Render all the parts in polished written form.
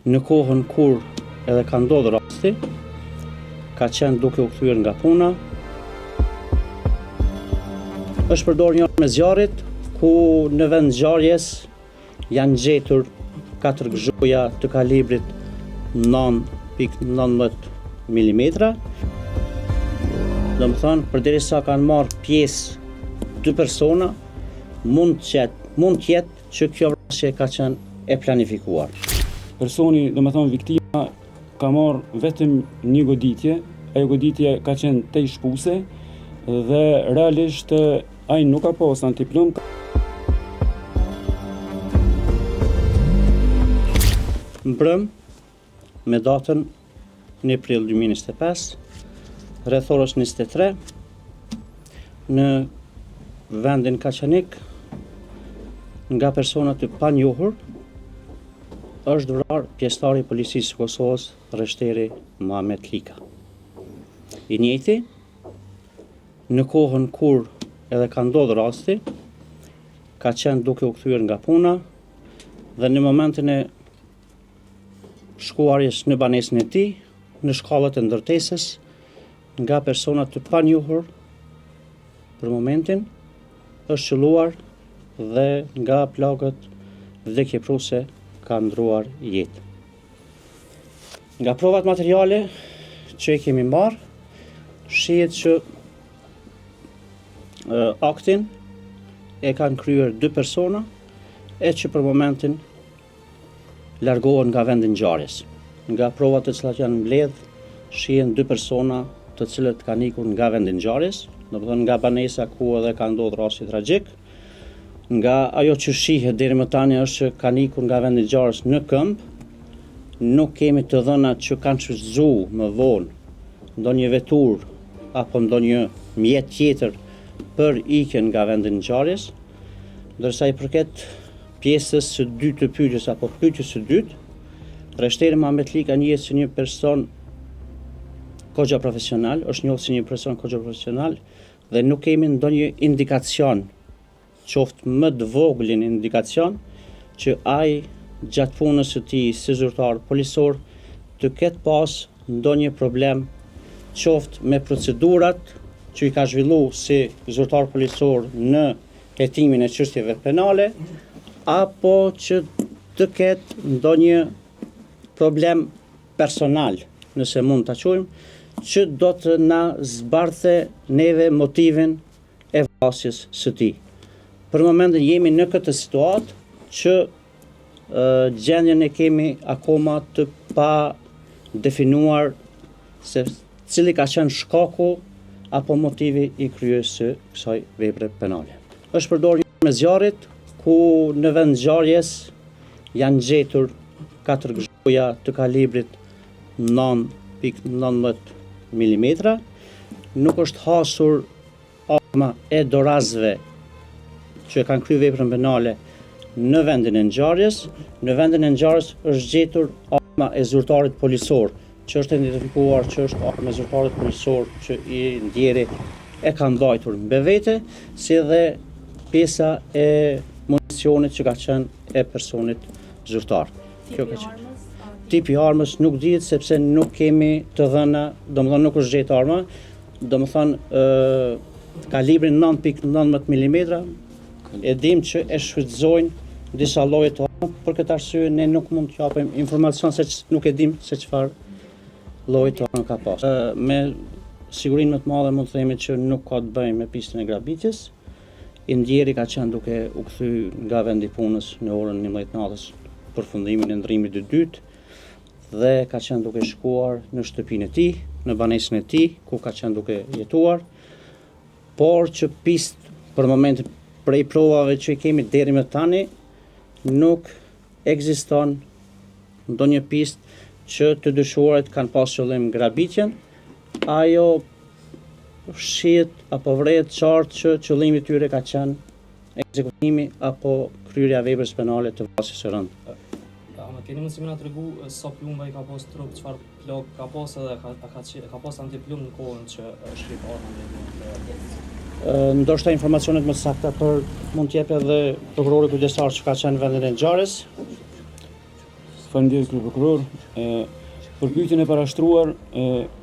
Në kohën kur edhe ka ndodhur rasti, ka qenë duke u kthyer nga puna. Është përdorur një armë zjarrit, ku në vend zjarjes janë gjetur 4 gzhoja të kalibrit 9.19 mm. Domethënë, përderisa kanë marrë pjesë 2 persona, mund të jetë që kjo vrasje ka qenë e planifikuar. Personi, domethënë viktima, ka marrë vetëm një goditje, ajo goditje ka qenë tej shpuse dhe realisht ai nuk ka pas antiplum. Mbrëm, me datën 1 prill 2025, rreth orës 23, në vendin Kaçanik, nga persona të panjohur, është vrarë pjesëtari i policisë së Kosovës, rreshteri Muhamet Lika. I njëjti, në kohën kur edhe ka ndodhur rasti, ka qenë duke u kthyer nga puna dhe në momentin e shkuarjes në banesën e tij, në shkallët e ndërtesës, nga persona të panjohur, për momentin është qelluar dhe nga plagët vdekjepruese ka ndruar jetë. Nga provat materiale që i kemi marrë, shihet që aktin e kanë kryer 2 persona e që për momentin largohen nga vendi i ngjarjes. Nga provat të cilat janë mbledh, shihen 2 persona të cilët kanë ikur nga vendi i ngjarjes, domethënë nga banesa ku edhe ka ndodhur rasti tragjik. Nga ajo që shihet deri më tani është që kanë ikur nga vendi i ngjarjes në këmbë. Nuk kemi të dhëna që kanë shfrytzuar më vonë ndonjë veturë apo ndonjë mjet tjetër për ikjen nga vendi i ngjarjes, ndërsa i përket pjesës së dytë të pyetjes apo pyetjes së dytë, rreshteri Muhamet Lika njihet si një person kogja profesional, është njohur si një person kogja profesional dhe nuk kemi ndonjë indikacion, qoftë më të voglin indikacion, që ai gjatë punës së tij si zyrtar policor të ketë pas ndonjë problem, qoftë me procedurat që i ka zhvilluar si zyrtar policor në hetimin e çështjeve penale, apo që të ketë ndonjë problem personal, nëse mund ta quajmë, që do të na zbardhte neve motivin e vrasjes së tij. Për momentin jemi në këtë situatë që gjendjen e kemi akoma të pa definuar se cili ka qenë shkaku apo motivi i kryerjes së kësaj vepre penale. Është përdorur një armë zjarrit, ku në vend zjarjes janë gjetur 4 gzhoja të kalibrit 9.19 mm. Nuk është hasur arma e dorazëve që kanë kryer veprën penale në vendin e ngjarjes. Në vendin e ngjarjes është gjetur arma e zyrtarit policor, që është identifikuar që është arma e zyrtarit policor që i ndjeri e ka mbajtur me vete, si dhe pjesa e municionit që ka qenë e personit zyrtar. Tipi armës nuk dihet sepse nuk kemi të dhëna, domethënë nuk është gjetur arma, domethënë kalibri 9.19 mm, e dim që e shfrytëzojnë disa lloje të armës, për këtë arsye ne nuk mund të japim informacion se nuk e dim se çfarë lloji të armës ka pas. Me sigurinë më të madhe mund të themi që nuk ka të bëjë me pistën e grabitjes. I ndjeri ka qenë duke u kthyer nga vendi i punës në orën 11 natës për fundimin e ndërrimit të dytë dhe ka qenë duke shkuar në shtëpinë e tij, në banesën e tij, ku ka qenë duke jetuar, por që pistë për momentin prej provave që i kemi deri më tani nuk ekziston ndonjë pistë që të dyshuarit kanë pas qëllim grabitjen. Ajo shihet apo vret qartë që qëllimi i tyre ka qenë ekzekutimi apo kryerja e veprës penale të vrasjes së rëndë. Keni mundësi më na tregu sa plumba i ka pas trup, çfarë plog ka pas edhe ka pas antiplum në kohën që është shit arma në. Ndoshta informacionet më sakta mund të jep edhe prokurori kujdestar që ka qenë në vendin e ngjarjes. Faleminderit krye prokuror. Për pyetjen e parashtruar,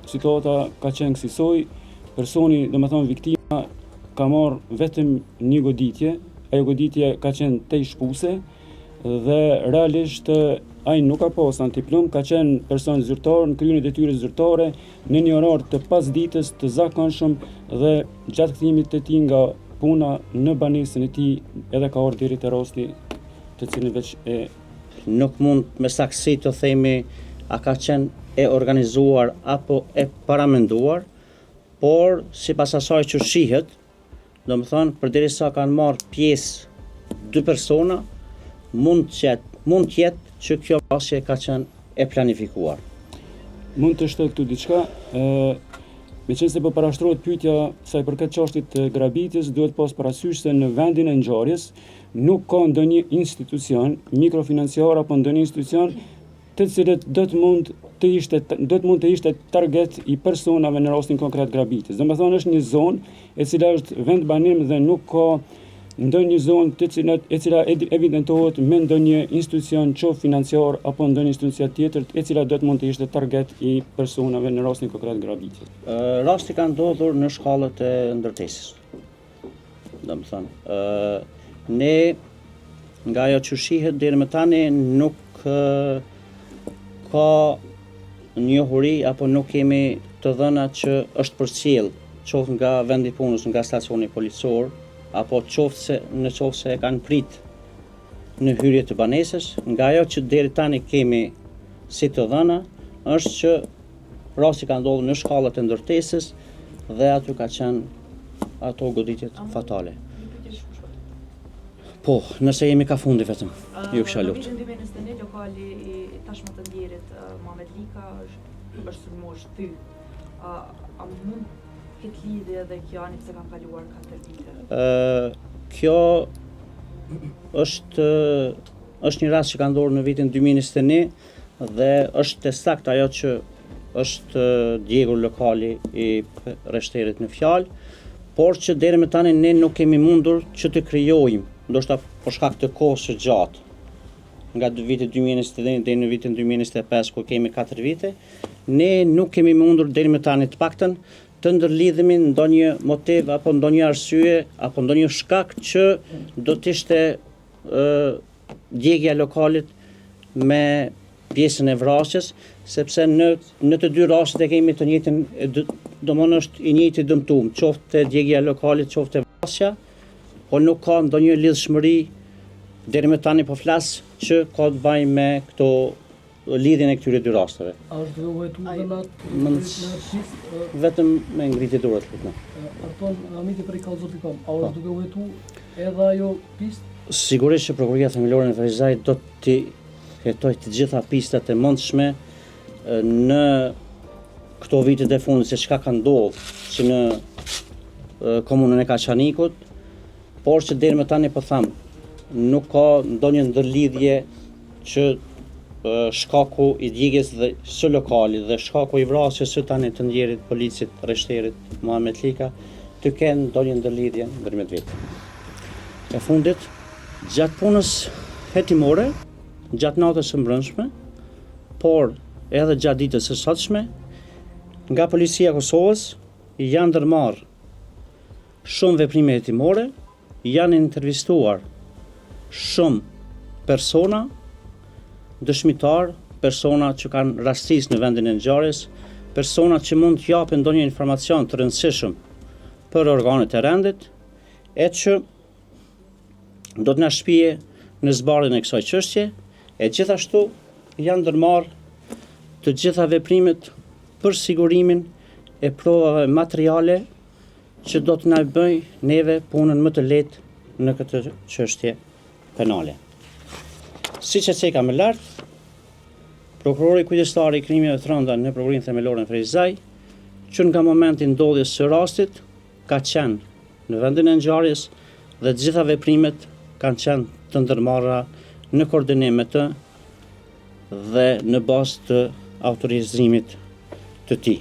situata ka qenë kësaj, personi, domethënë viktima, ka marrë vetëm një goditje, ajo goditje ka qenë tej shpuse dhe realisht ai nuk ka pas antiplum, ka qenë person zyrtar në kryen e detyrës zyrtare në një orar të pasdites të zakonshëm dhe gjatë kthimit të tij nga puna në banesën e tij edhe ka ardhur deri te rasti të cilin veç e Nuk mund me saktësi të themi a ka qenë e organizuar apo e paramenduar, por sipas asaj që shihet, domethënë përderisa kanë marrë pjesë dy persona, mund të jetë që kjo vrasje ka qenë e planifikuar. Mund të shtet këtu diçka, meqense po parashtrohet pyetja sa i përket çështjes të grabitjes, duhet pas parasysh se në vendin e ngjarjes nuk ka ndonjë institucion mikrofinanciar apo ndonjë institucion të cilët do të mund të ishte target i personave në rastin konkret grabitjes. Domethënë është një zonë e cila është vend banim dhe nuk ka ndonjë zonë e cila evidentohet me ndonjë institucion qoftë financiar apo ndonjë institucion tjetër e cila do të mund të ishte target i personave në rastin konkret grabitjes. Rasti ka ndodhur në shkallët e ndërtesës. Domethënë, ne nga ajo që shihet deri më tani nuk ka njohuri apo nuk kemi të dhëna që është përcjell qoftë nga vendi punës, nga stacioni policor, apo qoftë se e kanë prit në hyrje të banesës. Nga ajo që deri tani kemi si të dhëna është që rasti ka ndodhur në shkallët e ndërtesës dhe aty ka qenë ato goditjet fatale. Po, nëse jemi ka fundi vetëm, ju kisha lutë. Në vitin 2021 lokali i tashmë të ndjerit Muhamet Lika është sulmuar shty. A mund këtë lidhje dhe kjo ani pse kanë kaluar 4 vite? Kjo është një rast që ka ndodhur në vitin 2021 dhe është të saktë ajo që është djegur lokali i rreshterit në fjalë, por që deri më tani ne nuk kemi mundur që të krijojmë, ndoshta për shkak të kohës së gjatë, nga viti 2021 deri në vitin 2025 ku kemi 4 vite, ne nuk kemi mundur deri më tani të paktën të ndërlidhemi ndonjë motiv apo ndonjë arsye apo ndonjë shkak që do të ishte djegja e lokalit me pjesën e vrasjes, sepse në të dy rastet e kemi të njëjtin, domthonë është i njëjti dëmtum, qoftë djegja e lokalit, qoftë vrasja, po nuk ka ndonjë lidhshmëri deri më tani po flas që ka të bëjë me këto lidhjen e këtyre dy rasteve. A është duke vojtu dhe në pistë? Vetëm me ngritje durat lutna. Arton Amiti prej Kallzotikon, a është duke vojtu edhe ajo pistë? Sigurisht që Prokuroria Themelore në Ferizaj do të hetoj të gjitha pistat e mundshme në këto vitet e fundit se çka ka ndodhur që në komunën e Kaçanikut, por që deri më tani po them, nuk ka ndonjë ndërlidhje që shkaku i djegjes dhe së lokalit dhe shkaku i vrasjes së tani të ndjerit policit rreshterit Muhamet Lika të kenë ndonjë ndërlidhje ndërmjet. E fundit, gjatë punës hetimore, gjatë natës së mbrëmshme, por edhe gjatë ditës së sotshme, nga policia e Kosovës janë ndërmarrë shumë veprime hetimore, janë intervistuar shumë persona, dëshmitar, persona që kanë rastis në vendin e ngjarjes, persona që mund të japin ndonjë informacion të rëndësishëm për organet e rendit, e që do të na shpije në zbardhjen e kësaj çështje, e gjithashtu janë ndërmarrë të gjitha veprimet për sigurimin e provave materiale që do të na bëj neve punën më të lehtë në këtë çështje penale. Siç e ceka më lart, prokurori kujdestari i krimeve të rënda në Prokurorinë Themelore në Ferizaj, që nga momenti ndodhjes së rastit ka qenë në vendin e ngjarjes dhe të gjitha veprimet kanë qenë të ndërmarra në koordinim me të dhe në bazë të autorizimit të tij.